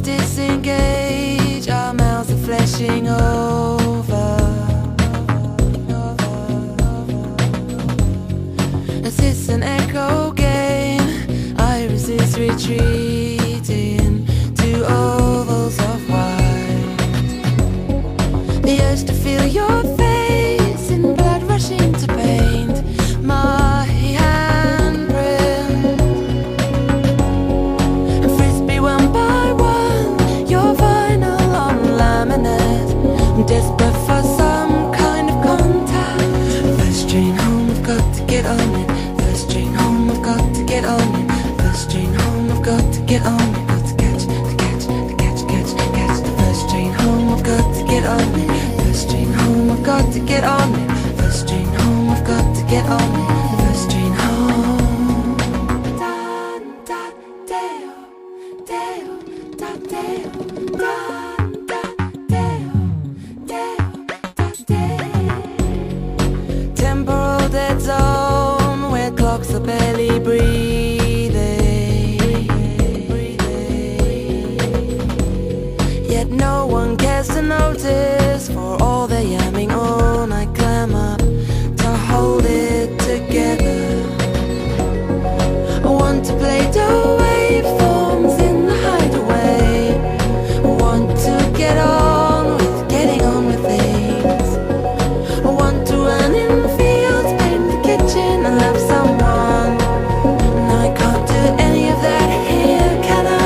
Disengage, our mouths are flashing over. Is this an echo game? Iris is retreating to ovals of white. The urge to feel your face in blood rushing to paint my handprint and frisbee one by one. Your vinyl on laminate. I'm desperate for some kind of contact. First train home, I've got to get on it. First train home, I've got to get on it. First train home, I've got to get on it. Got to catch the first train home, I've got to get on it. First train home, I've got to get on it. First train home, I've got to get on it. First train home. Da deo, deo, da deo, da deo, deo, da deo. Temporal dead zone where clocks are barely breathing. Yet no one cares to notice for all the yamming all night clamor to hold it together. I want to play the waveforms in the hideaway. I want to get on with getting on with things. I want to run in the fields, paint the kitchen and love someone. And I can't do any of that here, can I?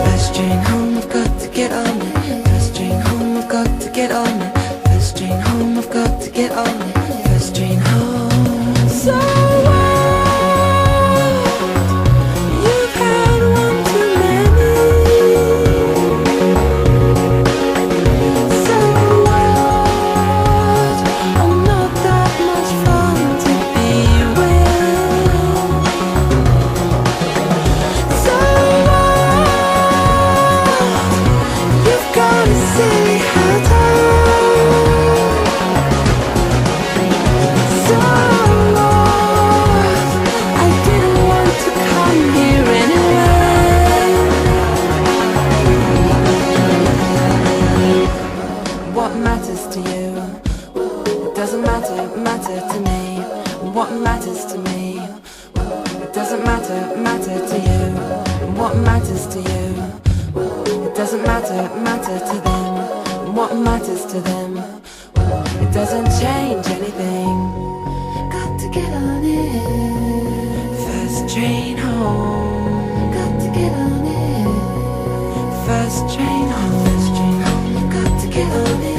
First train home, I've got to get on it. First train home, I've got to get on it. First train home, I've got to get on it. First train home. So you've had one too many. So what? I'm not that much fun to be with. So what? You've got a silly hat on. So what? I didn't want to come here anyway. What matters to you? It doesn't matter to me. What matters to me? It doesn't matter to you. What matters to you? It doesn't matter to them. What matters to them? It doesn't change anything. Got to get on it. First train home. Got to get on it. First train home. Got to get on it.